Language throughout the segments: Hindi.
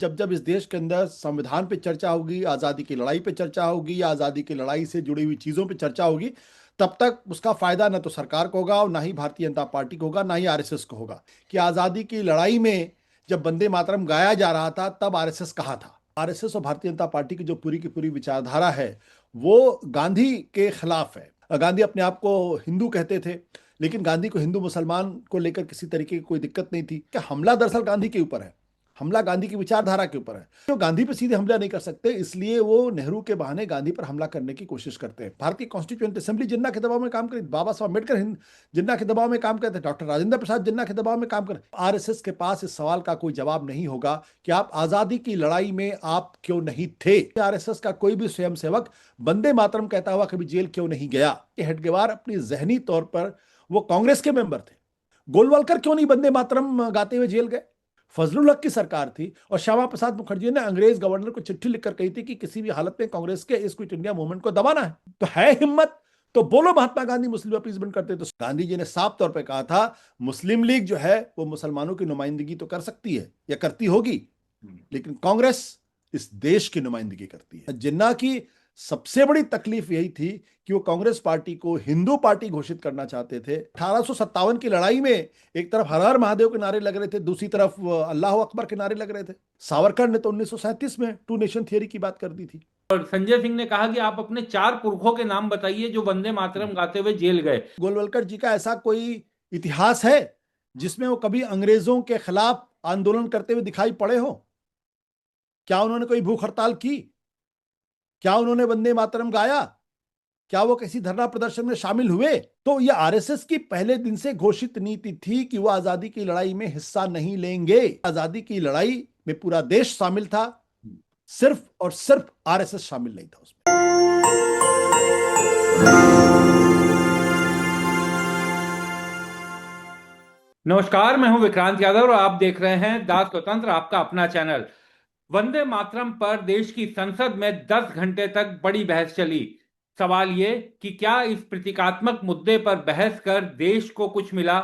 जब जब इस देश के अंदर संविधान पे चर्चा होगी, आज़ादी की लड़ाई पे चर्चा होगी या आज़ादी की लड़ाई से जुड़ी हुई चीज़ों पे चर्चा होगी, तब तक उसका फायदा न तो सरकार को होगा और ना ही भारतीय जनता पार्टी को होगा, ना ही आरएसएस को होगा। कि आज़ादी की लड़ाई में जब वंदे मातरम गाया जा रहा था तब आरएसएस कहाँ था? आरएसएस और भारतीय जनता पार्टी की जो पूरी की पूरी विचारधारा है वो गांधी के खिलाफ है। गांधी अपने आप को हिंदू कहते थे, लेकिन गांधी को हिंदू मुसलमान को लेकर किसी तरीके की कोई दिक्कत नहीं थी। क्या हमला दरअसल गांधी के ऊपर है, हमला गांधी की विचारधारा के ऊपर है। तो गांधी पे सीधे हमला नहीं कर सकते, इसलिए वो नेहरू के बहाने गांधी पर हमला करने की कोशिश करते हैं। भारतीय कॉन्स्टिट्यूएंट असेंबली जिन्ना के दबाव में काम करी, बाबा साहब अम्बेडकर जिन्ना के दबाव में काम करते, डॉक्टर राजेंद्र प्रसाद जिन्ना के दबाव में काम करते। आरएसएस के पास इस सवाल का कोई जवाब नहीं होगा कि आप आजादी की लड़ाई में आप क्यों नहीं थे। आरएसएस का कोई भी स्वयंसेवक वंदे मातरम कहता हुआ कभी जेल क्यों नहीं गया? हेडगेवार अपनी जहनी तौर पर वो कांग्रेस के मेंबर थे। गोलवलकर क्यों नहीं वंदे मातरम गाते हुए जेल गए? फजलुल हक की सरकार थी और श्यामा प्रसाद मुखर्जी ने अंग्रेज गवर्नर को चिट्ठी लिखकर कही थी कि किसी भी हालत में कांग्रेस के इस क्विट इंडिया मूवमेंट को दबाना है। तो है हिम्मत तो बोलो महात्मा गांधी मुस्लिम अपीसमेंट करते। तो गांधी जी ने साफ तौर पर कहा था मुस्लिम लीग जो है वो मुसलमानों की नुमाइंदगी तो कर सकती है या करती होगी, लेकिन कांग्रेस इस देश की नुमाइंदगी करती है। जिन्ना की सबसे बड़ी तकलीफ यही थी कि वो कांग्रेस पार्टी को हिंदू पार्टी घोषित करना चाहते थे। 1857 की लड़ाई में एक तरफ हर हर महादेव के नारे लग रहे थे, दूसरी तरफ अल्लाह अकबर के नारे लग रहे थे। सावरकर ने तो 1937 में टू नेशन थियरी की बात कर दी थी। और संजय सिंह ने कहा कि आप अपने 4 पुरखों के नाम बताइए जो वंदे मातरम गाते हुए जेल गए। गोलवलकर जी का ऐसा कोई इतिहास है जिसमें वो कभी अंग्रेजों के खिलाफ आंदोलन करते हुए दिखाई पड़े हो? क्या उन्होंने कोई भूख हड़ताल की? क्या उन्होंने वंदे मातरम गाया? क्या वो किसी धरना प्रदर्शन में शामिल हुए? तो ये आरएसएस की पहले दिन से घोषित नीति थी कि वो आजादी की लड़ाई में हिस्सा नहीं लेंगे। आजादी की लड़ाई में पूरा देश शामिल था, सिर्फ और सिर्फ आरएसएस शामिल नहीं था उसमें। नमस्कार, मैं हूं विक्रांत यादव और आप देख रहे हैं दास स्वतंत्र, आपका अपना चैनल। वंदे मातरम पर देश की संसद में 10 घंटे तक बड़ी बहस चली। सवाल ये कि क्या इस प्रतीकात्मक मुद्दे पर बहस कर देश को कुछ मिला,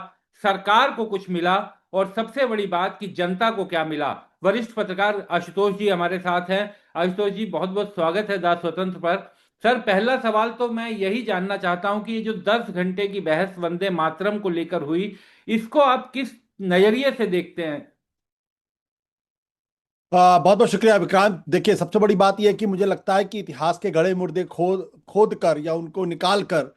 सरकार को कुछ मिला, और सबसे बड़ी बात कि जनता को क्या मिला। वरिष्ठ पत्रकार आशुतोष जी हमारे साथ हैं। आशुतोष जी, बहुत बहुत स्वागत है दास स्वतंत्र पर। सर, पहला सवाल तो मैं यही जानना चाहता हूं कि ये जो 10 घंटे की बहस वंदे मातरम को लेकर हुई, इसको आप किस नजरिए से देखते हैं? बहुत बहुत शुक्रिया विक्रांत। देखिए, सबसे बड़ी बात यह है कि मुझे लगता है कि इतिहास के गड़े मुर्दे खोद खोद कर या उनको निकाल कर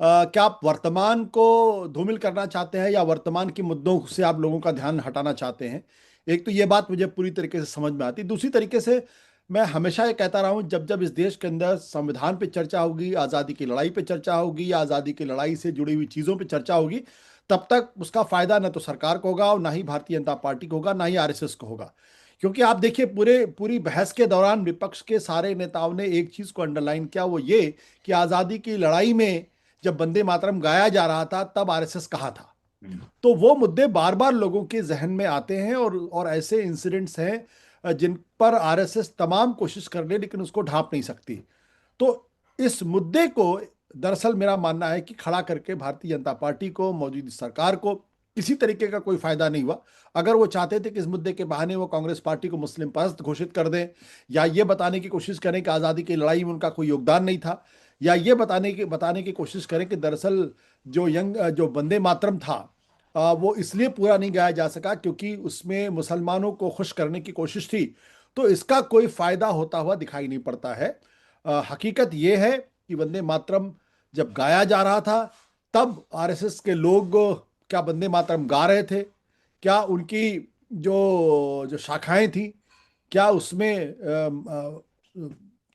क्या आप वर्तमान को धूमिल करना चाहते हैं या वर्तमान के मुद्दों से आप लोगों का ध्यान हटाना चाहते हैं? एक तो ये बात मुझे पूरी तरीके से समझ में आती। दूसरी तरीके से मैं हमेशा ये कहता रहा हूँ जब जब इस देश के अंदर संविधान पे चर्चा होगी, आज़ादी की लड़ाई पे चर्चा होगी या आज़ादी की लड़ाई से जुड़ी हुई चीज़ों पे चर्चा होगी, तब तक उसका फायदा न तो सरकार को होगा और ना ही भारतीय जनता पार्टी को होगा, ना ही आरएसएस को होगा। क्योंकि आप देखिए, पूरी बहस के दौरान विपक्ष के सारे नेताओं ने एक चीज को अंडरलाइन किया, वो ये कि आजादी की लड़ाई में जब वंदे मातरम गाया जा रहा था तब आरएसएस कहाँ था। तो वो मुद्दे बार बार लोगों के जहन में आते हैं और ऐसे इंसिडेंट्स हैं जिन पर आरएसएस तमाम कोशिश कर ले लेकिन उसको ढांप नहीं सकती। तो इस मुद्दे को दरअसल मेरा मानना है कि खड़ा करके भारतीय जनता पार्टी को, मौजूदा सरकार को किसी तरीके का कोई फायदा नहीं हुआ। अगर वो चाहते थे कि इस मुद्दे के बहाने वो कांग्रेस पार्टी को मुस्लिम परस्त घोषित कर दें या ये बताने की कोशिश करें कि आज़ादी की लड़ाई में उनका कोई योगदान नहीं था, या ये बताने की कोशिश करें कि दरअसल जो वंदे मातरम था वो इसलिए पूरा नहीं गाया जा सका क्योंकि उसमें मुसलमानों को खुश करने की कोशिश थी, तो इसका कोई फायदा होता हुआ दिखाई नहीं पड़ता है। हकीकत ये है कि वंदे मातरम जब गाया जा रहा था तब आरएसएस के लोग क्या वंदे मातरम गा रहे थे? क्या उनकी जो जो शाखाएं थी, क्या उसमें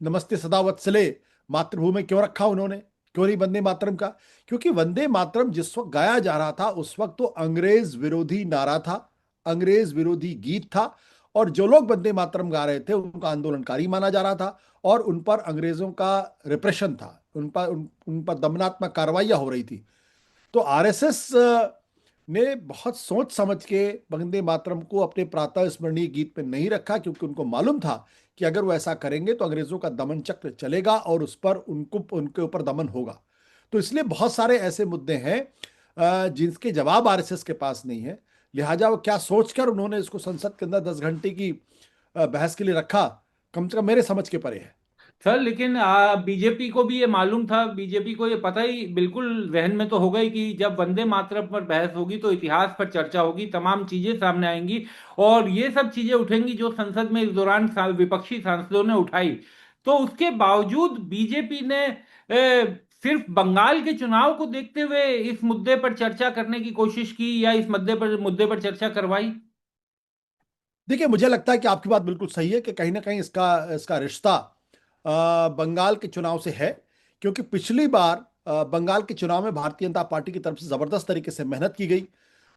नमस्ते सदा वत्सले मातृभूमि क्यों रखा उन्होंने? क्यों नहीं वंदे मातरम का? क्योंकि वंदे मातरम जिस वक्त गाया जा रहा था उस वक्त तो अंग्रेज विरोधी नारा था, अंग्रेज विरोधी गीत था, और जो लोग वंदे मातरम गा रहे थे उनका आंदोलनकारी माना जा रहा था और उन पर अंग्रेजों का रिप्रेशन था, उन पर दमनात्मक कार्रवाइयां हो रही थी। तो आरएसएस ने बहुत सोच समझ के वंदे मातरम को अपने प्रातः स्मरणीय गीत पे नहीं रखा, क्योंकि उनको मालूम था कि अगर वो ऐसा करेंगे तो अंग्रेजों का दमन चक्र चलेगा और उस पर उनके ऊपर दमन होगा। तो इसलिए बहुत सारे ऐसे मुद्दे हैं जिनके जवाब आरएसएस के पास नहीं है। लिहाजा वो क्या सोचकर उन्होंने इसको संसद के अंदर 10 घंटे की बहस के लिए रखा, कम से कम मेरे समझ के परे है। सर लेकिन बीजेपी को भी ये मालूम था, बीजेपी को ये पता ही बिल्कुल जहन में तो होगा ही कि जब वंदे मातरम पर बहस होगी तो इतिहास पर चर्चा होगी, तमाम चीजें सामने आएंगी और ये सब चीजें उठेंगी जो संसद में इस दौरान विपक्षी सांसदों ने उठाई। तो उसके बावजूद बीजेपी ने सिर्फ बंगाल के चुनाव को देखते हुए इस मुद्दे पर चर्चा करने की कोशिश की या इस मुद्दे पर चर्चा करवाई। देखिए, मुझे लगता है कि आपकी बात बिल्कुल सही है कि कहीं ना कहीं इसका इसका रिश्ता बंगाल के चुनाव से है। क्योंकि पिछली बार बंगाल के चुनाव में भारतीय जनता पार्टी की तरफ से जबरदस्त तरीके से मेहनत की गई।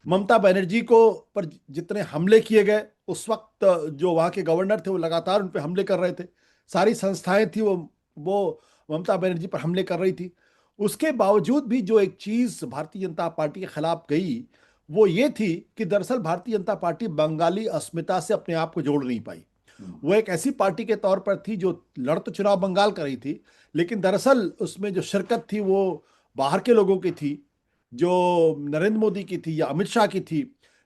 ममता बनर्जी को पर जितने हमले किए गए, उस वक्त जो वहाँ के गवर्नर थे वो लगातार उन पे हमले कर रहे थे। सारी संस्थाएं थी वो ममता बनर्जी पर हमले कर रही थी। उसके बावजूद भी जो एक चीज भारतीय जनता पार्टी के खिलाफ गई, वो ये थी कि दरअसल भारतीय जनता पार्टी बंगाली अस्मिता से अपने आप को जोड़ नहीं पाई। वो एक ऐसी पार्टी के तौर पर थी जो लड़ तो चुनाव बंगाल कर रही थी, लेकिन दरअसल उसमें जो शिरकत थी वो बाहर के लोगों की थी, जो नरेंद्र मोदी की थी या अमित शाह की थी,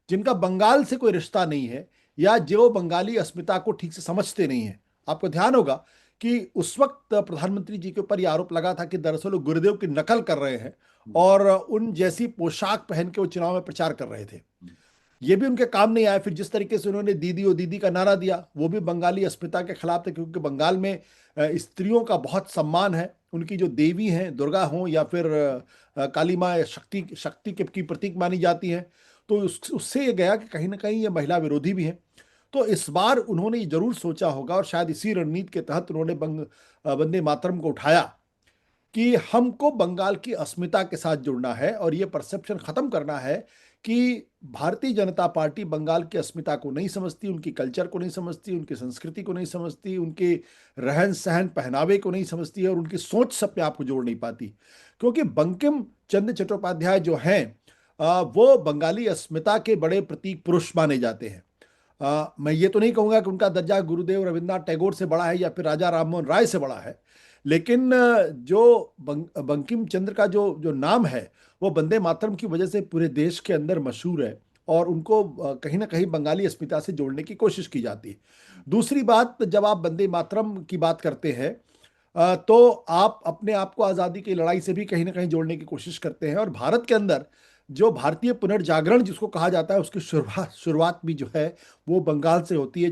जिनका बंगाल से कोई रिश्ता नहीं है या जो बंगाली अस्मिता को ठीक से समझते नहीं है। आपको ध्यान होगा कि उस वक्त प्रधानमंत्री जी के ऊपर यह आरोप लगा था कि दरअसल वो गुरुदेव की नकल कर रहे हैं और उन जैसी पोशाक पहन के वो चुनाव में प्रचार कर रहे थे। ये भी उनके काम नहीं आया। फिर जिस तरीके से उन्होंने दीदी ओ दीदी का नारा दिया, वो भी बंगाली अस्मिता के खिलाफ थे, क्योंकि बंगाल में स्त्रियों का बहुत सम्मान है। उनकी जो देवी हैं, दुर्गा हों या फिर काली माँ, शक्ति शक्ति की प्रतीक मानी जाती हैं। तो उससे ये गया कि कहीं ना कहीं ये महिला विरोधी भी हैं। तो इस बार उन्होंने ये जरूर सोचा होगा और शायद इसी रणनीति के तहत उन्होंने वंदे मातरम को उठाया कि हमको बंगाल की अस्मिता के साथ जुड़ना है और ये परसेप्शन खत्म करना है कि भारतीय जनता पार्टी बंगाल की अस्मिता को नहीं समझती, उनकी कल्चर को नहीं समझती, उनकी संस्कृति को नहीं समझती, उनके रहन सहन पहनावे को नहीं समझती है और उनकी सोच से अपने आप को जोड़ नहीं पाती। क्योंकि बंकिम चंद्र चट्टोपाध्याय जो हैं, वो बंगाली अस्मिता के बड़े प्रतीक पुरुष माने जाते हैं। मैं ये तो नहीं कहूंगा कि उनका दर्जा गुरुदेव रविन्द्रनाथ टैगोर से बड़ा है या फिर राजा राममोहन राय से बड़ा है, लेकिन जो बंकिम चंद्र का जो जो नाम है वो वंदे मातरम की वजह से पूरे देश के अंदर मशहूर है और उनको कहीं ना कहीं बंगाली अस्मिता से जोड़ने की कोशिश की जाती है। दूसरी बात, जब आप वंदे मातरम की बात करते हैं तो आप अपने आप को आज़ादी की लड़ाई से भी कहीं ना कहीं जोड़ने की कोशिश करते हैं। और भारत के अंदर जो भारतीय पुनर्जागरण जिसको कहा जाता है, उसकी शुरुआत शुरुआत भी जो है वो बंगाल से होती है,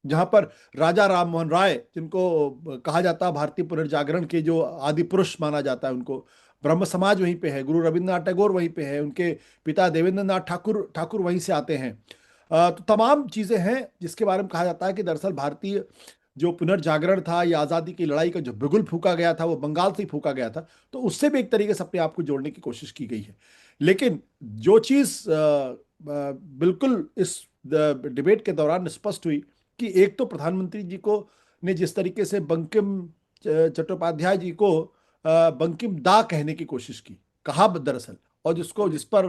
जहां पर राजा राम मोहन राय, जिनको कहा जाता है भारतीय पुनर्जागरण के जो आदि पुरुष माना जाता है, उनको ब्रह्म समाज वहीं पे है, गुरु रविन्द्रनाथ टैगोर वहीं पे है, उनके पिता देवेंद्र नाथ ठाकुर ठाकुर वहीं से आते हैं। तो तमाम चीजें हैं जिसके बारे में कहा जाता है कि दरअसल भारतीय जो पुनर्जागरण था या आज़ादी की लड़ाई का जो बिगुल फूका गया था वो बंगाल से ही फूका गया था। तो उससे भी एक तरीके से अपने आप को जोड़ने की कोशिश की गई है। लेकिन जो चीज़ बिल्कुल इस डिबेट के दौरान स्पष्ट हुई कि एक तो प्रधानमंत्री जी को ने जिस तरीके से बंकिम चट्टोपाध्याय जी को बंकिम दा कहने की कोशिश की, कहा दरअसल, और जिस पर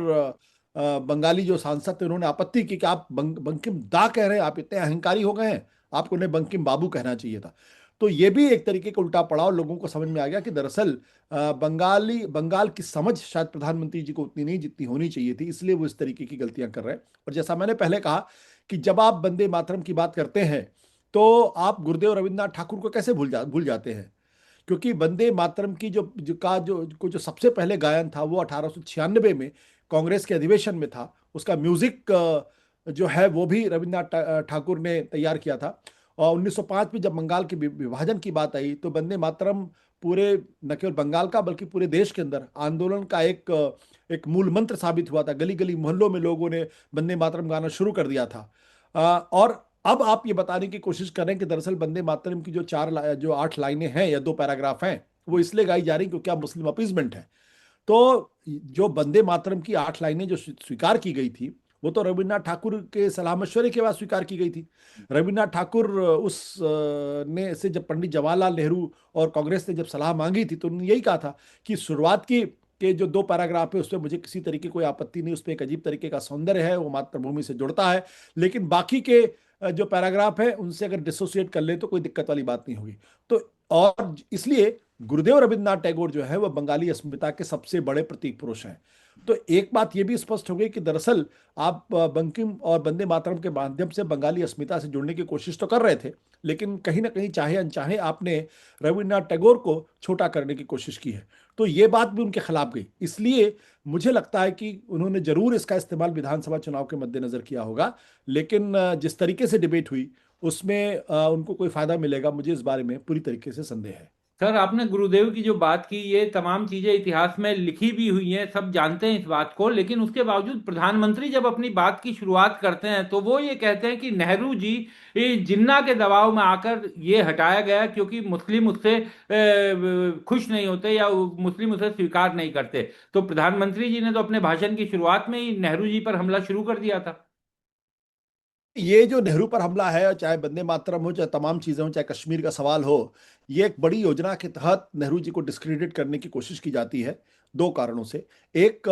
बंगाली जो सांसद थे उन्होंने आपत्ति की कि आप बंकिम दा कह रहे हैं, आप इतने अहंकारी हो गए हैं, आपको उन्हें बंकिम बाबू कहना चाहिए था। तो ये भी एक तरीके का उल्टा पड़ा और लोगों को समझ में आ गया कि दरअसल बंगाल की समझ शायद प्रधानमंत्री जी को उतनी नहीं जितनी होनी चाहिए थी, इसलिए वो इस तरीके की गलतियां कर रहे हैं। और जैसा मैंने पहले कहा कि जब आप वंदे मातरम की बात करते हैं तो आप गुरुदेव रविन्द्रनाथ ठाकुर को कैसे भूल जाते हैं। क्योंकि वंदे मातरम की जो सबसे पहले गायन था वो 1896 में कांग्रेस के अधिवेशन में था। उसका म्यूजिक जो है वो भी रविन्द्रनाथ ठाकुर ने तैयार किया था। और 1905 में जब बंगाल के विभाजन की बात आई तो वंदे मातरम पूरे, न केवल बंगाल का बल्कि पूरे देश के अंदर आंदोलन का एक मूल मंत्र साबित हुआ था। गली गली मोहल्लों में लोगों ने वंदे मातरम गाना शुरू कर दिया था। और अब आप ये बताने की कोशिश कर रहे हैं कि दरअसल वंदे मातरम की जो 8 लाइनें हैं या 2 पैराग्राफ हैं वो इसलिए गाई जा रही क्योंकि आप मुस्लिम अपीजमेंट है। तो जो वंदे मातरम की 8 लाइनें जो स्वीकार की गई थी वो तो रविन्द्रनाथ ठाकुर के सलाह मशवरे के बाद स्वीकार की गई थी। रविन्द्रनाथ ठाकुर ने से जब पंडित जवाहरलाल नेहरू और कांग्रेस ने जब सलाह मांगी थी तो उन्होंने यही कहा था कि शुरुआत की के जो 2 पैराग्राफ है उसमें मुझे किसी तरीके कोई आपत्ति नहीं, उसमें एक अजीब तरीके का सौंदर्य है, वो मातृभूमि से जुड़ता है, लेकिन बाकी के जो पैराग्राफ है उनसे अगर डिसोसिएट कर ले तो कोई दिक्कत वाली बात नहीं होगी। तो और इसलिए गुरुदेव रविन्द्रनाथ टैगोर जो है वह बंगाली अस्मिता के सबसे बड़े प्रतीक पुरुष हैं। तो एक बात ये भी स्पष्ट हो गई कि दरअसल आप बंकिम और वंदे मातरम के माध्यम से बंगाली अस्मिता से जुड़ने की कोशिश तो कर रहे थे, लेकिन कहीं ना कहीं चाहे अनचाहे आपने रविन्द्रनाथ टैगोर को छोटा करने की कोशिश की है। तो ये बात भी उनके खिलाफ गई। इसलिए मुझे लगता है कि उन्होंने जरूर इसका इस्तेमाल विधानसभा चुनाव के मद्देनजर किया होगा, लेकिन जिस तरीके से डिबेट हुई उसमें उनको कोई फायदा मिलेगा, मुझे इस बारे में पूरी तरीके से संदेह है। सर, आपने गुरुदेव की जो बात की, ये तमाम चीजें इतिहास में लिखी भी हुई हैं, सब जानते हैं इस बात को, लेकिन उसके बावजूद प्रधानमंत्री जब अपनी बात की शुरुआत करते हैं तो वो ये कहते हैं कि नेहरू जी ये जिन्ना के दबाव में आकर ये हटाया गया क्योंकि मुस्लिम उससे खुश नहीं होते या मुस्लिम उसे स्वीकार नहीं करते। तो प्रधानमंत्री जी ने तो अपने भाषण की शुरुआत में ही नेहरू जी पर हमला शुरू कर दिया था। ये जो नेहरू पर हमला है, चाहे वंदे मातरम हो, चाहे तमाम चीजें हो, चाहे कश्मीर का सवाल हो, ये एक बड़ी योजना के तहत नेहरू जी को डिस्क्रेडिट करने की कोशिश की जाती है, दो कारणों से। एक,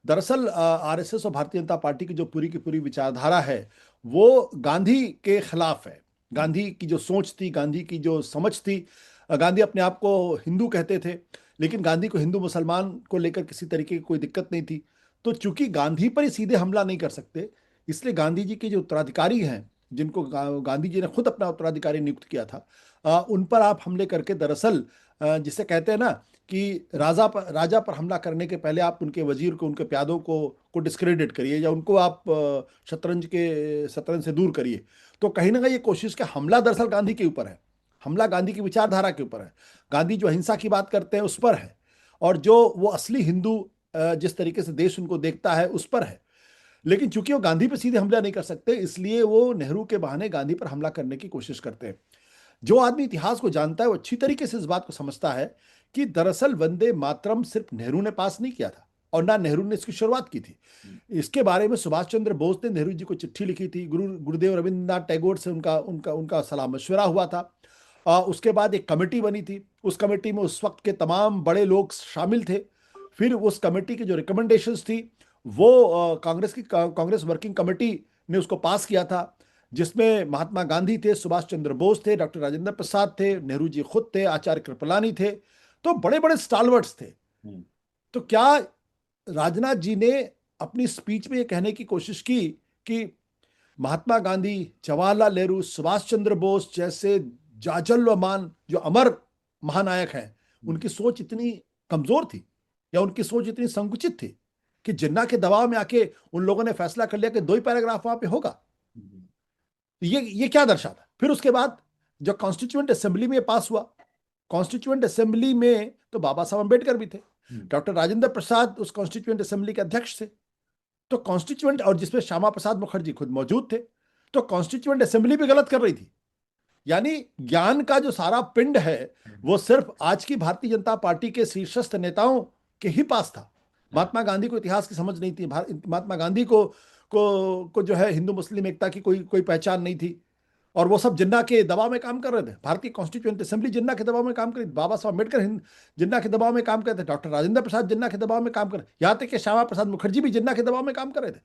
दरअसल आरएसएस और भारतीय जनता पार्टी की जो पूरी की पूरी विचारधारा है वो गांधी के खिलाफ है। गांधी की जो सोच थी, गांधी की जो समझ थी, गांधी अपने आप को हिंदू कहते थे, लेकिन गांधी को हिंदू मुसलमान को लेकर किसी तरीके की कोई दिक्कत नहीं थी। तो चूंकि गांधी पर ही सीधे हमला नहीं कर सकते, इसलिए गांधी जी के जो उत्तराधिकारी हैं, जिनको गांधी जी ने खुद अपना उत्तराधिकारी नियुक्त किया था, उन पर आप हमले करके दरअसल जिसे कहते हैं ना कि राजा पर हमला करने के पहले आप उनके वजीर को, उनके प्यादों को डिस्क्रेडिट करिए या उनको आप शतरंज से दूर करिए। तो कहीं ना कहीं ये कोशिश का हमला दरअसल गांधी के ऊपर है, हमला गांधी की विचारधारा के ऊपर है, गांधी जो अहिंसा की बात करते हैं उस पर है, और जो वो असली हिंदू जिस तरीके से देश उनको देखता है उस पर है। लेकिन चूंकि वो गांधी पर सीधे हमला नहीं कर सकते, इसलिए वो नेहरू के बहाने गांधी पर हमला करने की कोशिश करते हैं। जो आदमी इतिहास को जानता है वो अच्छी तरीके से इस बात को समझता है कि दरअसल वंदे मातरम सिर्फ नेहरू ने पास नहीं किया था और ना नेहरू ने इसकी शुरुआत की थी। इसके बारे में सुभाष चंद्र बोस ने नेहरू जी को चिट्ठी लिखी थी, गुरुदेव रविन्द्रनाथ टैगोर से उनका उनका उनका सलाह मशवरा हुआ था। उसके बाद एक कमेटी बनी थी, उस कमेटी में उस वक्त के तमाम बड़े लोग शामिल थे। फिर उस कमेटी की जो रिकमेंडेशंस थी वो कांग्रेस वर्किंग कमेटी ने उसको पास किया था, जिसमें महात्मा गांधी थे, सुभाष चंद्र बोस थे, डॉक्टर राजेंद्र प्रसाद थे, नेहरू जी खुद थे, आचार्य कृपलानी थे। तो बड़े बड़े स्टालवर्ट्स थे। तो क्या राजनाथ जी ने अपनी स्पीच में ये कहने की कोशिश की कि महात्मा गांधी, जवाहरलाल नेहरू, सुभाष चंद्र बोस जैसे जाजल्यमान जो अमर महानायक हैं, उनकी सोच इतनी कमजोर थी या उनकी सोच इतनी संकुचित थी कि जिन्ना के दबाव में आके उन लोगों ने फैसला कर लिया कि दो ही पैराग्राफ वहां पे होगा? ये क्या दर्शाता? फिर उसके बाद जो कॉन्स्टिट्यूएंट असेंबली में पास हुआ, कॉन्स्टिट्यूएंट असेंबली में तो बाबा साहब अंबेडकर भी थे, डॉक्टर राजेंद्र प्रसाद उस कॉन्स्टिट्यूएंट असेंबली के अध्यक्ष थे। तो कॉन्स्टिट्यूएंट, और जिसमें श्यामा प्रसाद मुखर्जी खुद मौजूद थे, तो कॉन्स्टिट्यूएंट असेंबली भी गलत कर रही थी। यानी ज्ञान का जो सारा पिंड है वो सिर्फ आज की भारतीय जनता पार्टी के शीर्षस्थ नेताओं के ही पास था। महात्मा गांधी को इतिहास की समझ नहीं थी, महात्मा गांधी को जो है हिंदू मुस्लिम एकता की कोई कोई पहचान नहीं थी, और वो सब जिन्ना के दबाव में काम कर रहे थे। भारतीय कॉन्स्टिट्यूएंट असेंबली जिन्ना के दबाव में काम कर रही थी, बाबा साहब अम्बेडकर जिन्ना के दबाव में काम कर रहे थे, डॉक्टर राजेंद्र प्रसाद जिन्ना के दबाव में काम कर रहे, यहाँ तक कि श्यामा प्रसाद मुखर्जी भी जिन्ना के दबाव में काम कर रहे थे।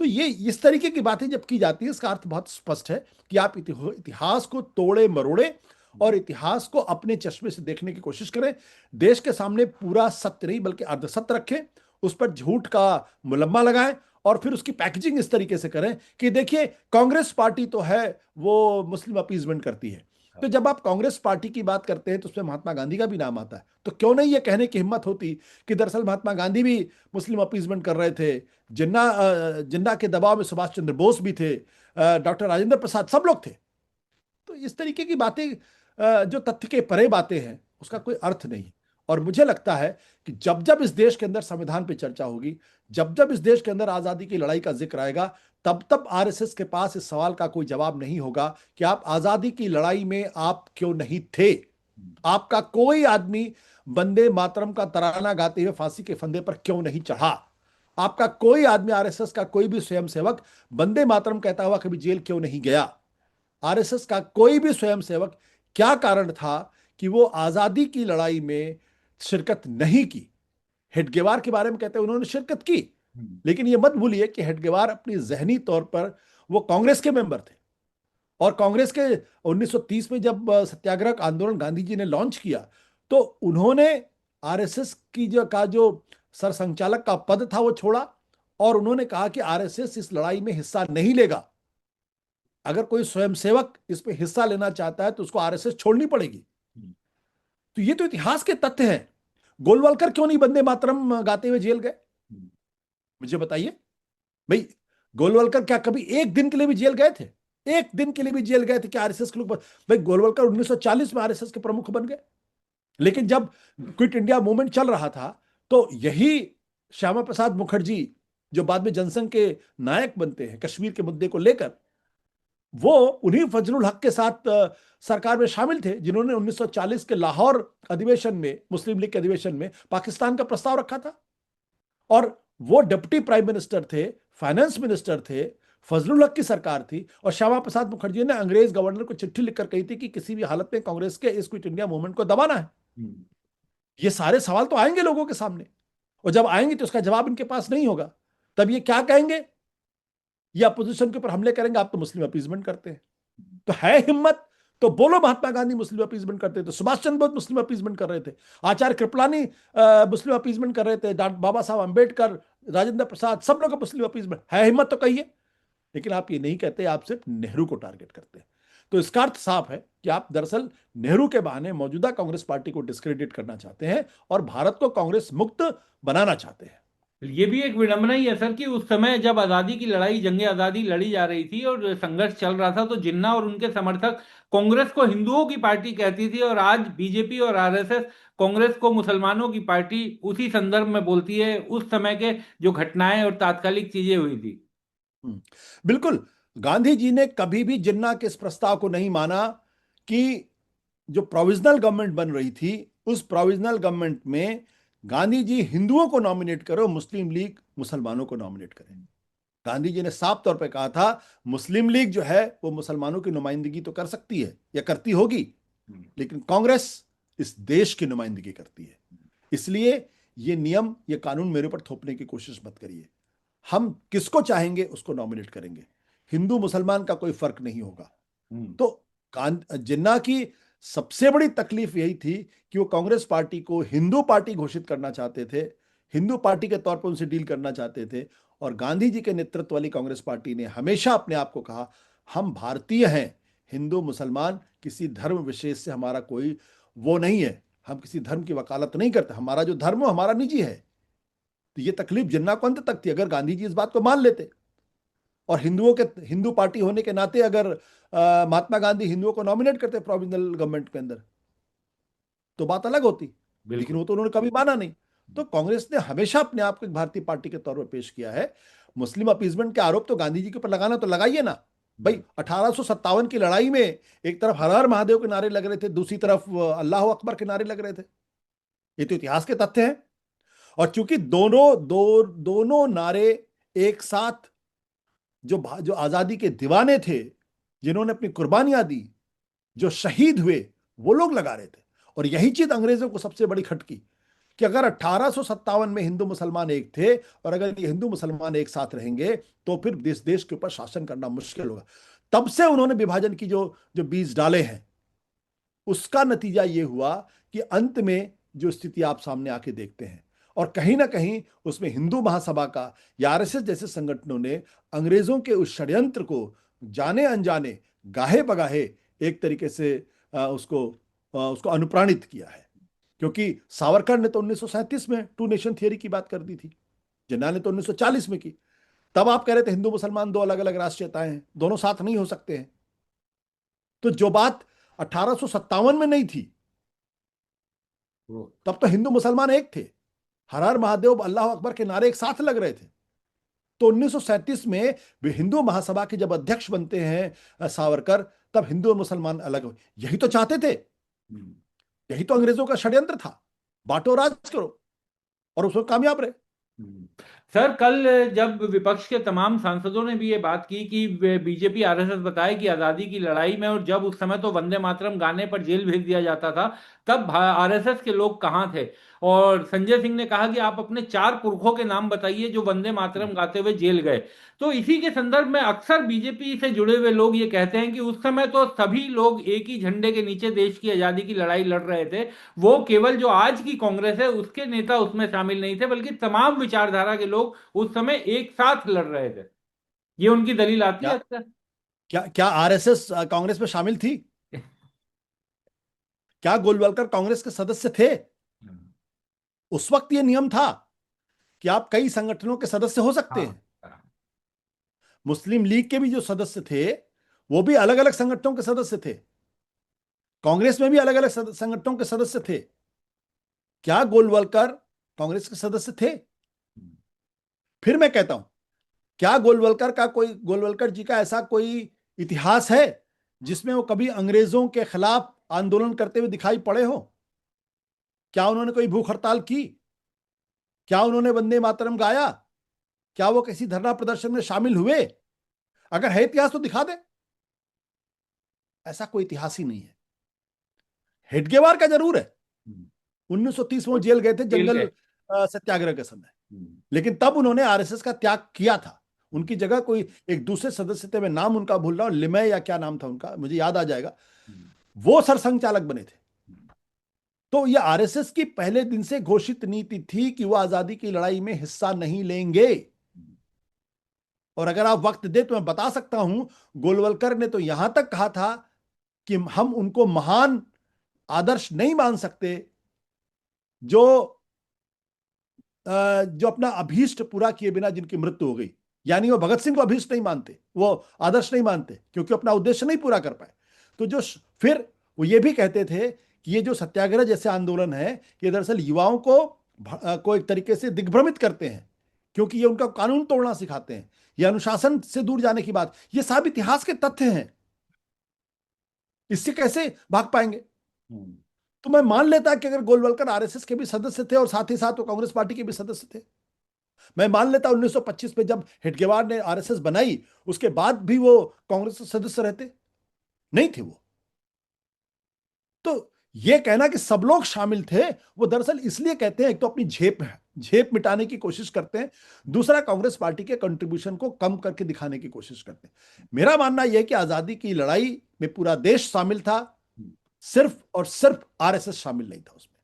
तो ये इस तरीके की बातें जब की जाती है, इसका अर्थ बहुत स्पष्ट है कि आप इतिहास को तोड़े मरोड़े और इतिहास को अपने चश्मे से देखने की कोशिश करें, देश के सामने पूरा सत्य नहीं बल्कि अर्धसत्य रखें, उस पर झूठ का मुलम्मा लगाएं और फिर उसकी पैकेजिंग इस तरीके से करें कि देखिए कांग्रेस पार्टी तो है वो मुस्लिम अपीजमेंट करती है। तो जब आप कांग्रेस पार्टी की बात करते हैं तो उसमें महात्मा गांधी का भी नाम आता है, तो क्यों नहीं ये कहने की हिम्मत होती कि दरअसल महात्मा गांधी भी मुस्लिम अपीजमेंट कर रहे थे, जिन्ना के दबाव में सुभाष चंद्र बोस भी थे, डॉक्टर राजेंद्र प्रसाद, सब लोग थे। तो इस तरीके की बातें जो तथ्य के परे बातें हैं उसका कोई अर्थ नहीं। और मुझे लगता है कि जब जब इस देश के अंदर संविधान पे चर्चा होगी, जब जब इस देश के अंदर आजादी की लड़ाई का जिक्र आएगा, तब तब आरएसएस के पास इस सवाल का कोई जवाब नहीं होगा कि आप आजादी की लड़ाई में आप क्यों नहीं थे। आपका कोई आदमी वंदे मातरम का तराना गाते हुए फांसी के फंदे पर क्यों नहीं चढ़ा? आपका कोई आदमी, आरएसएस का कोई भी स्वयंसेवक वंदे मातरम कहता हुआ कभी जेल क्यों नहीं गया? आरएसएस का कोई भी स्वयंसेवक क्या कारण था कि वो आजादी की लड़ाई में शिरकत नहीं की? हेडगेवार के बारे में कहते हैं उन्होंने शिरकत की, लेकिन ये मत भूलिए कि हेडगेवार अपनी जहनी तौर पर वो कांग्रेस के मेंबर थे, और कांग्रेस के 1930 में जब सत्याग्रह आंदोलन गांधी जी ने लॉन्च किया तो उन्होंने आरएसएस की जो सरसंघचालक का पद था वो छोड़ा, और उन्होंने कहा कि आरएसएस इस लड़ाई में हिस्सा नहीं लेगा। अगर कोई स्वयंसेवक इसमें हिस्सा लेना चाहता है तो उसको आरएसएस छोड़नी पड़ेगी। तो ये तो इतिहास के तथ्य हैं। गोलवलकर क्यों नहीं वंदे मातरम गाते हुए जेल गए, मुझे बताइए भाई। गोलवलकर क्या कभी एक दिन के लिए भी जेल गए थे? एक दिन के लिए भी जेल गए थे कि आरएसएस के लोग? भाई गोलवलकर 1940 में आरएसएस के प्रमुख बन गए, लेकिन जब क्विट इंडिया मूवमेंट चल रहा था तो यही श्यामा प्रसाद मुखर्जी, जो बाद में जनसंघ के नायक बनते हैं कश्मीर के मुद्दे को लेकर, वो उन्हीं फजलुल हक के साथ सरकार में शामिल थे जिन्होंने 1940 के लाहौर अधिवेशन में, मुस्लिम लीग के अधिवेशन में पाकिस्तान का प्रस्ताव रखा था। और वो डिप्टी प्राइम मिनिस्टर थे, फाइनेंस मिनिस्टर थे, फजलुल हक की सरकार थी, और श्यामा प्रसाद मुखर्जी ने अंग्रेज गवर्नर को चिट्ठी लिखकर कही थी कि किसी भी हालत में कांग्रेस के इस क्विट इंडिया मूवमेंट को दबाना है। ये सारे सवाल तो आएंगे लोगों के सामने, और जब आएंगे तो उसका जवाब इनके पास नहीं होगा। तब ये क्या कहेंगे? ये अपोजिशन के ऊपर हमले करेंगे, आप तो मुस्लिम अपीजमेंट करते हैं। तो है हिम्मत तो बोलो, महात्मा गांधी मुस्लिम अपीजमेंट करते थे, सुभाष चंद्र बोस मुस्लिम अपीजमेंट कर रहे थे, आचार्य कृपलानी मुस्लिम अपीजमेंट कर रहे थे, बाबा साहब अंबेडकर, राजेंद्र प्रसाद, सब लोग मुस्लिम अपीजमेंट। है हिम्मत तो कहिए। लेकिन आप ये नहीं कहते, आप सिर्फ नेहरू को टारगेट करते हैं। तो इसका अर्थ साफ है कि आप दरअसल नेहरू के बहाने मौजूदा कांग्रेस पार्टी को डिस्क्रेडिट करना चाहते हैं और भारत को कांग्रेस मुक्त बनाना चाहते हैं। ये भी एक विडंबना ही है सर कि उस समय जब आजादी की लड़ाई, जंगे आजादी लड़ी जा रही थी और संघर्ष चल रहा था, तो जिन्ना और उनके समर्थक कांग्रेस को हिंदुओं की पार्टी कहती थी, और आज बीजेपी और आरएसएस कांग्रेस को मुसलमानों की पार्टी उसी संदर्भ में बोलती है, उस समय के जो घटनाएं और तात्कालिक चीजें हुई थी। बिल्कुल। गांधी जी ने कभी भी जिन्ना के इस प्रस्ताव को नहीं माना कि जो प्रोविजनल गवर्नमेंट बन रही थी, उस प्रोविजनल गवर्नमेंट में गांधी जी हिंदुओं को नॉमिनेट करो, मुस्लिम लीग मुसलमानों को नॉमिनेट करें। गांधी जी ने साफ तौर पे कहा था मुस्लिम लीग जो है वो मुसलमानों की नुमाइंदगी तो कर सकती है या करती होगी, लेकिन कांग्रेस इस देश की नुमाइंदगी करती है। इसलिए ये नियम, ये कानून मेरे ऊपर थोपने की कोशिश मत करिए। हम किसको चाहेंगे उसको नॉमिनेट करेंगे, हिंदू मुसलमान का कोई फर्क नहीं होगा। तो जिन्ना की सबसे बड़ी तकलीफ यही थी कि वो कांग्रेस पार्टी को हिंदू पार्टी घोषित करना चाहते थे, हिंदू पार्टी के तौर पर उनसे डील करना चाहते थे। और गांधी जी के नेतृत्व वाली कांग्रेस पार्टी ने हमेशा अपने आप को कहा हम भारतीय हैं, हिंदू मुसलमान किसी धर्म विशेष से हमारा कोई वो नहीं है, हम किसी धर्म की वकालत नहीं करते, हमारा जो धर्म है हमारा निजी है। तो ये तकलीफ जिन्ना को अंत तक थी। अगर गांधी जी इस बात को मान लेते और हिंदुओं के, हिंदू पार्टी होने के नाते अगर महात्मा गांधी हिंदुओं को नॉमिनेट करते प्रोविजनल गवर्नमेंट के अंदर, तो बात अलग होती, लेकिन वो तो उन्होंने कभी माना नहीं। तो कांग्रेस ने हमेशा अपने आप को एक भारतीय पार्टी के तौर पर पेश किया है। मुस्लिम अपीजमेंट के आरोप तो गांधी जी के ऊपर लगाना तो लगाइए ना भाई। 1857 की लड़ाई में एक तरफ हर हर महादेव के नारे लग रहे थे, दूसरी तरफ अल्लाह अकबर के नारे लग रहे थे। ये तो इतिहास के तथ्य हैं। और चूंकि दोनों नारे एक साथ, जो जो आजादी के दीवाने थे, जिन्होंने अपनी कुर्बानियां दी, जो शहीद हुए, वो लोग लगा रहे थे। और यही चीज अंग्रेजों को सबसे बड़ी खटकी कि अगर 1857 में हिंदू मुसलमान एक थे और अगर ये हिंदू मुसलमान एक साथ रहेंगे तो फिर देश के ऊपर शासन करना मुश्किल होगा। तब से उन्होंने विभाजन की जो जो बीज डाले हैं, उसका नतीजा ये हुआ कि अंत में जो स्थिति आप सामने आके देखते हैं, और कहीं ना कहीं उसमें हिंदू महासभा का या आरएसएस जैसे संगठनों ने अंग्रेजों के उस षड्यंत्र को जाने अनजाने, गाहे बगाहे एक तरीके से उसको अनुप्राणित किया है। क्योंकि सावरकर ने तो 1937 में टू नेशन थियरी की बात कर दी थी, जिन्ना ने तो 1940 में की। तब आप कह रहे थे हिंदू मुसलमान दो अलग अलग राष्ट्रीयताएं हैं, दोनों साथ नहीं हो सकते हैं। तो जो बात 1857 में नहीं थी, तब तो हिंदू मुसलमान एक थे, हर हर महादेव अल्लाह अकबर के नारे एक साथ लग रहे थे। तो 1937 में वे हिंदू महासभा के जब अध्यक्ष बनते हैं सावरकर, तब हिंदू और मुसलमान अलग हो। यही तो चाहते थे, यही तो अंग्रेजों का षड्यंत्र था, बांटो राज करो, और उसमें कामयाब रहे। सर, कल जब विपक्ष के तमाम सांसदों ने भी ये बात की कि बीजेपी आरएसएस बताए कि आजादी की लड़ाई में, और जब उस समय तो वंदे मातरम गाने पर जेल भेज दिया जाता था, तब आरएसएस के लोग कहाँ थे। और संजय सिंह ने कहा कि आप अपने 4 पुरखों के नाम बताइए जो वंदे मातरम गाते हुए जेल गए। तो इसी के संदर्भ में अक्सर बीजेपी से जुड़े हुए लोग ये कहते हैं कि उस समय तो सभी लोग एक ही झंडे के नीचे देश की आजादी की लड़ाई लड़ रहे थे। वो केवल जो आज की कांग्रेस है उसके नेता उसमें शामिल नहीं थे, बल्कि तमाम विचारधारा के लोग उस समय एक साथ लड़ रहे थे। ये उनकी दलील आती है क्या अक्सर। क्या क्या आरएसएस कांग्रेस में शामिल थी? क्या गोलवलकर कांग्रेस के सदस्य थे? उस वक्त ये नियम था कि आप कई संगठनों के सदस्य हो सकते हाँ। हैं। मुस्लिम लीग के भी जो सदस्य थे वो भी अलग अलग संगठनों के सदस्य थे। कांग्रेस में भी अलग अलग संगठनों के सदस्य थे। क्या गोलवलकर कांग्रेस के सदस्य थे? फिर मैं कहता हूं, क्या गोलवलकर जी का ऐसा कोई इतिहास है जिसमें वो कभी अंग्रेजों के खिलाफ आंदोलन करते हुए दिखाई पड़े हो? क्या उन्होंने कोई भूख हड़ताल की? क्या उन्होंने वंदे मातरम गाया? क्या वो किसी धरना प्रदर्शन में शामिल हुए? अगर है इतिहास तो दिखा दे। ऐसा कोई इतिहास ही नहीं है। हेडगेवार का जरूर है। 1930 में वो जेल गए थे जेल जंगल गए। सत्याग्रह के समय। लेकिन तब उन्होंने आरएसएस का त्याग किया था। उनकी जगह कोई एक दूसरे सदस्य थे, मैं नाम उनका भूल रहा हूं, लिमय या क्या नाम था उनका, मुझे याद आ जाएगा। वो सरसंघ चालक बने थे। तो ये आरएसएस की पहले दिन से घोषित नीति थी कि वो आजादी की लड़ाई में हिस्सा नहीं लेंगे। और अगर आप वक्त दे तो मैं बता सकता हूं, गोलवलकर ने तो यहां तक कहा था कि हम उनको महान आदर्श नहीं मान सकते जो जो अपना अभीष्ट पूरा किए बिना जिनकी मृत्यु हो गई। यानी वो भगत सिंह को अभीष्ट नहीं मानते, वो आदर्श नहीं मानते, क्योंकि अपना उद्देश्य नहीं पूरा कर पाए। तो फिर वो ये भी कहते थे कि ये जो सत्याग्रह जैसे आंदोलन है, ये दरअसल युवाओं को एक तरीके से दिग्भ्रमित करते हैं, क्योंकि ये उनका कानून तोड़ना सिखाते हैं, ये अनुशासन से दूर जाने की बात, ये सब इतिहास के तथ्य हैं। इससे कैसे भाग पाएंगे? तो मैं मान लेता कि अगर गोलवलकर आरएसएस के भी सदस्य थे और साथ ही साथ वो कांग्रेस पार्टी के भी सदस्य थे। मैं मान लेता 1925 में जब हेडगेवार ने आरएसएस बनाई, उसके बाद भी वो कांग्रेस के सदस्य रहते नहीं थे वो। तो ये कहना कि सब लोग शामिल थे, वो दरअसल इसलिए कहते हैं, एक तो अपनी झेप झेप मिटाने की कोशिश करते हैं, दूसरा कांग्रेस पार्टी के कंट्रीब्यूशन को कम करके दिखाने की कोशिश करते हैं। मेरा मानना यह है कि आजादी की लड़ाई में पूरा देश शामिल था, सिर्फ और सिर्फ आरएसएस शामिल नहीं था उसमें।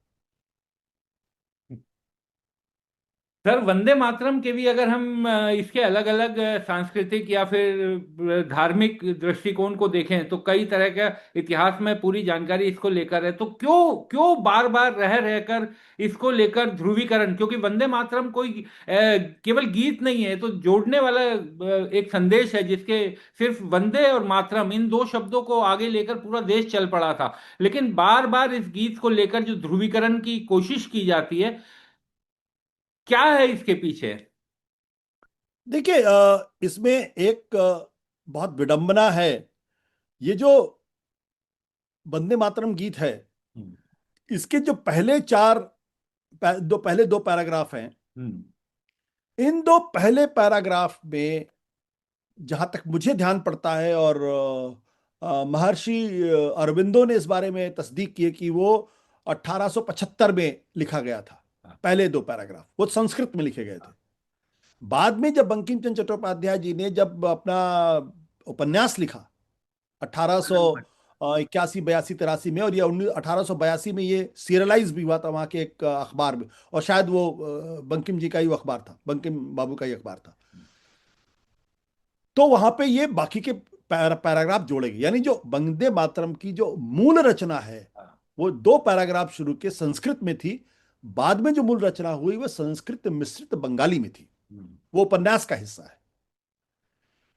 सर, वंदे मातरम के भी अगर हम इसके अलग अलग सांस्कृतिक या फिर धार्मिक दृष्टिकोण को देखें तो कई तरह का इतिहास में पूरी जानकारी इसको लेकर है। तो क्यों क्यों बार बार रह रहकर इसको लेकर ध्रुवीकरण? क्योंकि वंदे मातरम कोई केवल गीत नहीं है, तो जोड़ने वाला एक संदेश है जिसके सिर्फ वंदे और मातरम इन 2 शब्दों को आगे लेकर पूरा देश चल पड़ा था। लेकिन बार बार इस गीत को लेकर जो ध्रुवीकरण की कोशिश की जाती है, क्या है इसके पीछे? देखिए, इसमें एक बहुत विडंबना है। ये जो वंदे मातरम गीत है, हम्म। इसके जो पहले दो पैराग्राफ हैं, हम्म। इन दो पहले पैराग्राफ में जहां तक मुझे ध्यान पड़ता है, और महर्षि अरविंदो ने इस बारे में तस्दीक की है कि वो 1875 में लिखा गया था। हाँ। पहले दो पैराग्राफ वो संस्कृत में लिखे गए थे। बाद में जब बंकिम चंद्र चट्टोपाध्याय जी ने जब अपना उपन्यास लिखा 1881 82 83 में, और ये 1882 में ये सीरियलाइज भी हुआ था वहाँ के एक अखबार में, और शायद वो बंकिम जी का ही वो अखबार था, बंकिम बाबू का ही अखबार था। तो वहां पे ये बाकी के पैराग्राफ जोड़े गए, यानी जो वंदे मातरम की जो मूल रचना है वो दो पैराग्राफ शुरू के संस्कृत में थी। बाद में जो मूल रचना हुई वो संस्कृत मिश्रित बंगाली में थी। वो उपन्यास का हिस्सा है।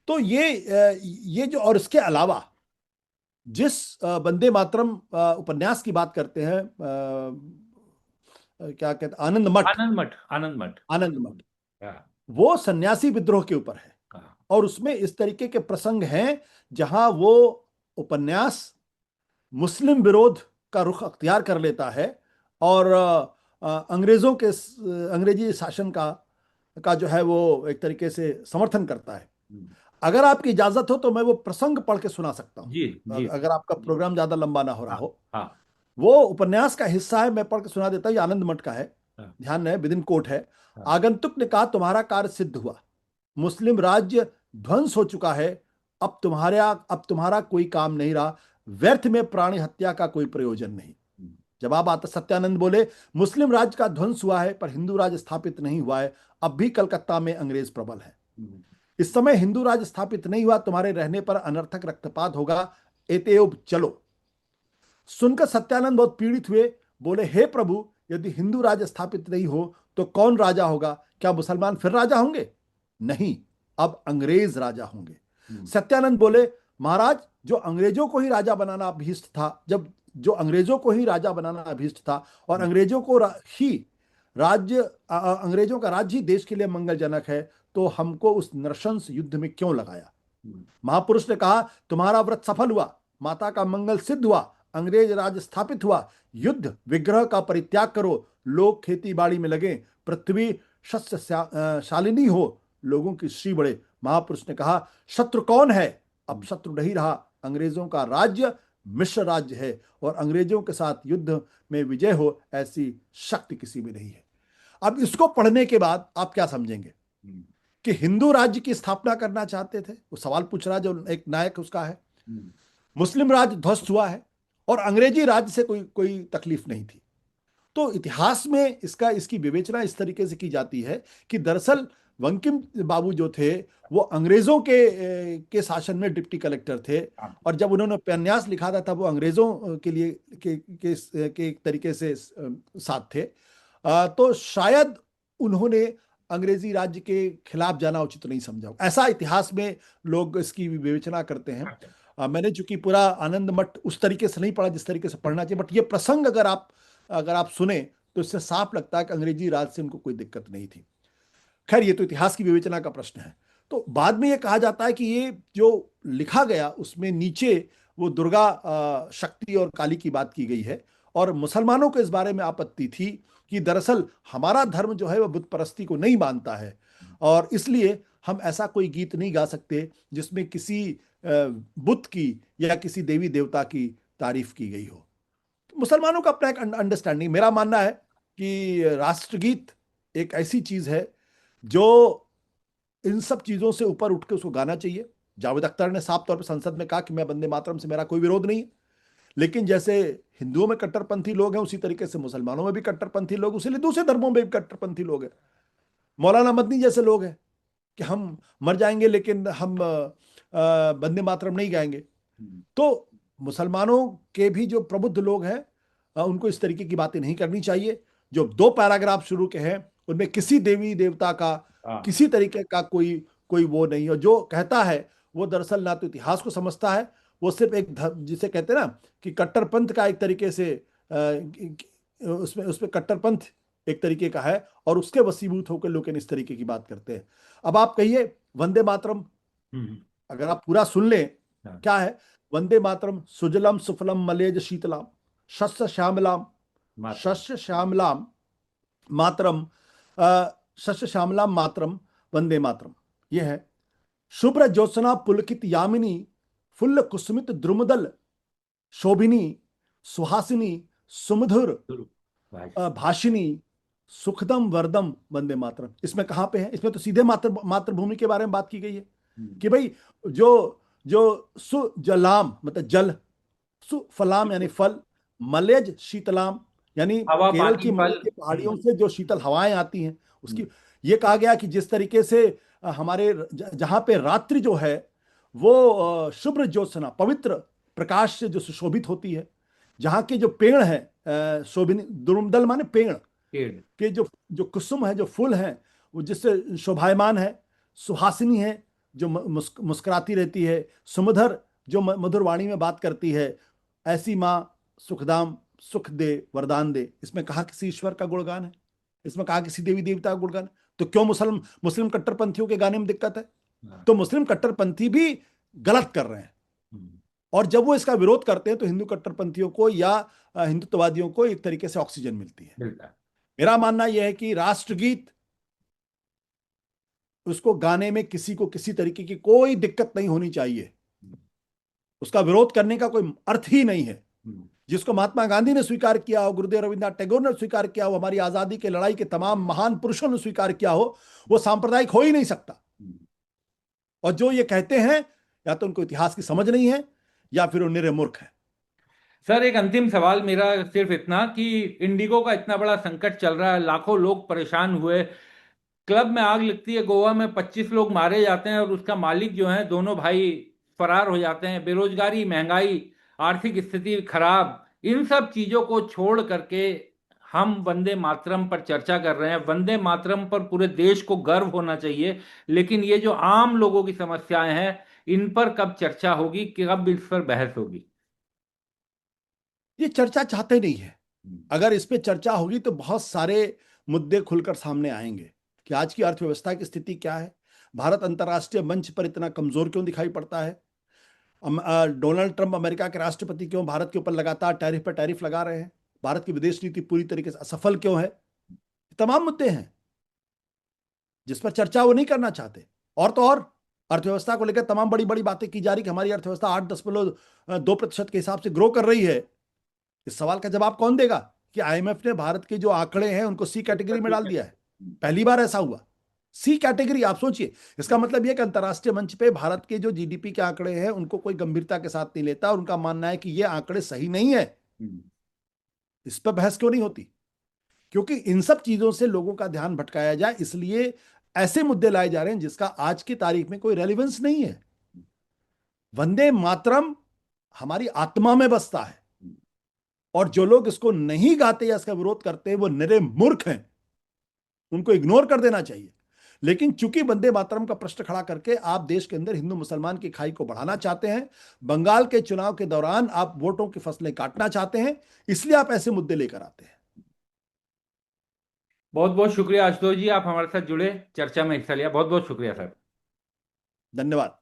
तो ये जो, और इसके अलावा जिस वंदे मातरम उपन्यास की बात करते हैं, क्या कहते हैं, आनंद मठ। आनंद मठ, आनंद मठ। आनंद मठ हाँ। वो सन्यासी विद्रोह के ऊपर है। हाँ। और उसमें इस तरीके के प्रसंग हैं जहां वो उपन्यास मुस्लिम विरोध का रुख अख्तियार कर लेता है, और अंग्रेजी शासन का का जो है वो एक तरीके से समर्थन करता है। हम्म। अगर आपकी इजाजत हो तो मैं वो प्रसंग पढ़ के सुना सकता हूँ, जी जी। अगर आपका प्रोग्राम ज्यादा लंबा ना हो रहा हाँ हो। हाँ वो उपन्यास का हिस्सा है, मैं पढ़ के सुना देता हूँ। ये आनंद मठ का है, हाँ ध्यान है, विदिन कोट है। हाँ। आगंतुक ने कहा, तुम्हारा कार्य सिद्ध हुआ, मुस्लिम राज्य ध्वंस हो चुका है, अब तुम्हारा कोई काम नहीं रहा, व्यर्थ में प्राणी हत्या का कोई प्रयोजन नहीं। हम्म। जवाब आता, सत्यानंद बोले, मुस्लिम राज्य का ध्वंस हुआ है पर हिंदू राज्य स्थापित नहीं हुआ है। अब भी कलकत्ता में अंग्रेज प्रबल है। हम्म। इस समय हिंदू राज्य स्थापित नहीं हुआ, तुम्हारे रहने पर अनर्थक रक्तपात होगा, एतेओ चलो। सुनकर सत्यानंद बहुत पीड़ित हुए, बोले, हे प्रभु, यदि हिंदू राज्य स्थापित नहीं हो तो कौन राजा होगा? क्या मुसलमान फिर राजा होंगे? नहीं, अब अंग्रेज राजा होंगे। हम्म। सत्यानंद बोले, महाराज, जो अंग्रेजों को ही राजा बनाना अभीष्ट था, जब जो अंग्रेजों को ही राजा बनाना अभीष्ट था और हम्म। अंग्रेजों को ही राज्य अंग्रेजों का राज्य ही देश के लिए मंगलजनक है, तो हमको उस नृशंस युद्ध में क्यों लगाया? हम्म। महापुरुष ने कहा, तुम्हारा व्रत सफल हुआ, माता का मंगल सिद्ध हुआ, अंग्रेज राज स्थापित हुआ, युद्ध विग्रह का परित्याग करो, लोग खेती बाड़ी में लगे, पृथ्वी शस्य शालिनी हो, लोगों की श्री बढ़े। महापुरुष ने कहा, शत्रु कौन है? अब शत्रु नहीं रहा, अंग्रेजों का राज्य मिश्र राज्य है और अंग्रेजों के साथ युद्ध में विजय हो ऐसी शक्ति किसी में नहीं है। अब इसको पढ़ने के बाद आप क्या समझेंगे? हम्म। कि हिंदू राज्य की स्थापना करना चाहते थे, वो सवाल पूछ रहा जो एक नायक उसका है। हम्म। मुस्लिम राज्य ध्वस्त हुआ है और अंग्रेजी राज्य से कोई कोई तकलीफ नहीं थी। तो इतिहास में इसकी विवेचना इस तरीके से की जाती है कि दरअसल बंकिम बाबू जो थे वो अंग्रेजों के शासन में डिप्टी कलेक्टर थे, हाँ। और जब उन्होंने उपन्यास लिखा था तब वो अंग्रेजों के लिए के एक तरीके से साथ थे। तो शायद उन्होंने अंग्रेजी राज्य के खिलाफ जाना उचित नहीं समझा, ऐसा इतिहास में लोग इसकी विवेचना करते हैं। अच्छा। मैंने चूंकि पूरा आनंद मठ उस तरीके से नहीं पढ़ा जिस तरीके से पढ़ना चाहिए, बट ये प्रसंग अगर आप सुने तो इससे साफ लगता है कि अंग्रेजी राज से उनको कोई दिक्कत नहीं थी। खैर, ये तो इतिहास की विवेचना का प्रश्न है। तो बाद में ये कहा जाता है कि ये जो लिखा गया उसमें नीचे वो दुर्गा शक्ति और काली की बात की गई है, और मुसलमानों को इस बारे में आपत्ति थी कि दरअसल हमारा धर्म जो है वह बुत परस्ती को नहीं मानता है, और इसलिए हम ऐसा कोई गीत नहीं गा सकते जिसमें किसी बुत की या किसी देवी देवता की तारीफ की गई हो। मुसलमानों का अपना एक अंडरस्टैंडिंग, मेरा मानना है कि राष्ट्रगीत एक ऐसी चीज है जो इन सब चीजों से ऊपर उठ के उसको गाना चाहिए। जावेद अख्तर ने साफ तौर पर संसद में कहा कि मैं वंदे मातरम से मेरा कोई विरोध नहीं है, लेकिन जैसे हिंदुओं में कट्टरपंथी लोग हैं उसी तरीके से मुसलमानों में भी कट्टरपंथी लोग, उसीलिए दूसरे धर्मों में भी कट्टरपंथी लोग हैं। मौलाना मदनी जैसे लोग हैं कि हम मर जाएंगे लेकिन हम वंदे मातरम नहीं गाएंगे। हम्म। तो मुसलमानों के भी जो प्रबुद्ध लोग हैं उनको इस तरीके की बातें नहीं करनी चाहिए। जो 2 पैराग्राफ शुरू के हैं उनमें किसी देवी देवता का हाँ। किसी तरीके का कोई कोई वो नहीं, और जो कहता है वो दरअसल ना तो इतिहास को समझता है, वो सिर्फ एक धर्म जिसे कहते हैं ना कि कट्टरपंथ का एक तरीके से उसमें उसमें कट्टरपंथ एक तरीके का है, और उसके वसीभूत होकर लोग इस तरीके की बात करते हैं। अब आप कहिए वंदे मातरम, हम्म। अगर आप पूरा सुन लें हाँ। क्या है। वंदे मातरम, सुजलम सुफलम मलेज शीतलाम, शस्य श्यामलाम, मातरम। शस्य श्यामलाम मातरम, अ, शस्य श्यामलाम मातरम, वंदे मातरम। यह है। शुभ्र ज्योत्सना पुलकित यामिनी, फुल्ल कुसुमित द्रुमदल शोभिनी, सुहासिनी, सुमधुर भाई। भाषिनी, सुखदम वरदम वंदे मातरम। इसमें कहां पे है? इसमें तो सीधे मातृभूमि के बारे में बात की गई है हम्म। कि भाई जो जो सुजलाम मतलब जल, सुफलाम यानी फल, मलेज शीतलाम यानी हवा केरल पानी की फल। मलय की पहाड़ियों से जो शीतल हवाएं आती हैं हम्म। उसकी। ये कहा गया कि जिस तरीके से हमारे जहां पे रात्रि जो है वो शुभ्र ज्योत्सना पवित्र प्रकाश से जो सुशोभित होती है, जहाँ के जो पेड़ हैं शोभिनी, दुर्मदल माने पेड़ पेड़। के जो जो कुसुम है, जो फूल हैं, वो जिससे शोभायमान है, सुहासिनी है जो मुस्कुराती रहती है, सुमधुर जो मधुर वाणी में बात करती है, ऐसी माँ सुखदाम, सुख दे वरदान दे। इसमें कहा किसी ईश्वर का गुणगान है, इसमें कहा किसी देवी देवता का गुणगान है। तो क्यों मुसलमान मुस्लिम कट्टरपंथियों के गाने में दिक्कत है? हाँ। तो मुस्लिम कट्टरपंथी भी गलत कर रहे हैं, हम्म। और जब वो इसका विरोध करते हैं तो हिंदू कट्टरपंथियों को या हिंदुत्ववादियों को एक तरीके से ऑक्सीजन मिलती है। मिलता है। मेरा मानना यह है कि राष्ट्रगीत उसको गाने में किसी को किसी तरीके की कोई दिक्कत नहीं होनी चाहिए। उसका विरोध करने का कोई अर्थ ही नहीं है। जिसको महात्मा गांधी ने स्वीकार किया हो, गुरुदेव रविन्द्रनाथ टैगोर ने स्वीकार किया हो, हमारी आजादी की लड़ाई के तमाम महान पुरुषों ने स्वीकार किया हो, वो सांप्रदायिक हो ही नहीं सकता। और जो ये कहते हैं, या तो उनको इतिहास की समझ नहीं है, या फिर वो निरे मूर्ख है। सर, एक अंतिम सवाल मेरा सिर्फ इतना कि इंडिगो का इतना बड़ा संकट चल रहा है, लाखों लोग परेशान हुए, क्लब में आग लगती है, गोवा में 25 लोग मारे जाते हैं और उसका मालिक जो है, दोनों भाई फरार हो जाते हैं, बेरोजगारी, महंगाई, आर्थिक स्थिति खराब, इन सब चीजों को छोड़ करके हम वंदे मातरम पर चर्चा कर रहे हैं। वंदे मातरम पर पूरे देश को गर्व होना चाहिए, लेकिन ये जो आम लोगों की समस्याएं हैं, इन पर कब चर्चा होगी, कब इस पर बहस होगी? ये चर्चा चाहते नहीं है। अगर इस पे चर्चा होगी तो बहुत सारे मुद्दे खुलकर सामने आएंगे कि आज की अर्थव्यवस्था की स्थिति क्या है, भारत अंतर्राष्ट्रीय मंच पर इतना कमजोर क्यों दिखाई पड़ता है, डोनाल्ड ट्रंप अमेरिका के राष्ट्रपति क्यों भारत के ऊपर लगातार टैरिफ पर टैरिफ लगा रहे हैं, भारत की विदेश नीति पूरी तरीके से असफल क्यों है। तमाम मुद्दे हैं जिस पर चर्चा वो नहीं करना चाहते। और तो और, अर्थव्यवस्था को लेकर तमाम बड़ी बड़ी बातें की जा रही कि हमारी अर्थव्यवस्था 8.2% के हिसाब से ग्रो कर रही है। इस सवाल का जवाब कौन देगा कि आईएमएफ ने भारत के जो आंकड़े हैं उनको सी कैटेगरी में डाल दिया है। पहली बार ऐसा हुआ। सी कैटेगरी, आप सोचिए, इसका मतलब यह कि अंतर्राष्ट्रीय मंच पे भारत के जो जीडीपी के आंकड़े हैं उनको कोई गंभीरता के साथ नहीं लेता, और उनका मानना है कि ये आंकड़े सही नहीं है। इस पर बहस क्यों नहीं होती? क्योंकि इन सब चीजों से लोगों का ध्यान भटकाया जाए, इसलिए ऐसे मुद्दे लाए जा रहे हैं जिसका आज की तारीख में कोई रेलिवेंस नहीं है। वंदे मातरम हमारी आत्मा में बसता है, और जो लोग इसको नहीं गाते या इसका विरोध करते हैं वो निरे मूर्ख हैं, उनको इग्नोर कर देना चाहिए। लेकिन चूंकि वंदे मातरम का प्रश्न खड़ा करके आप देश के अंदर हिंदू मुसलमान की खाई को बढ़ाना चाहते हैं, बंगाल के चुनाव के दौरान आप वोटों की फसलें काटना चाहते हैं, इसलिए आप ऐसे मुद्दे लेकर आते हैं। बहुत बहुत शुक्रिया आशुतोष जी, आप हमारे साथ जुड़े, चर्चा में हिस्सा लिया, बहुत बहुत शुक्रिया सर। धन्यवाद।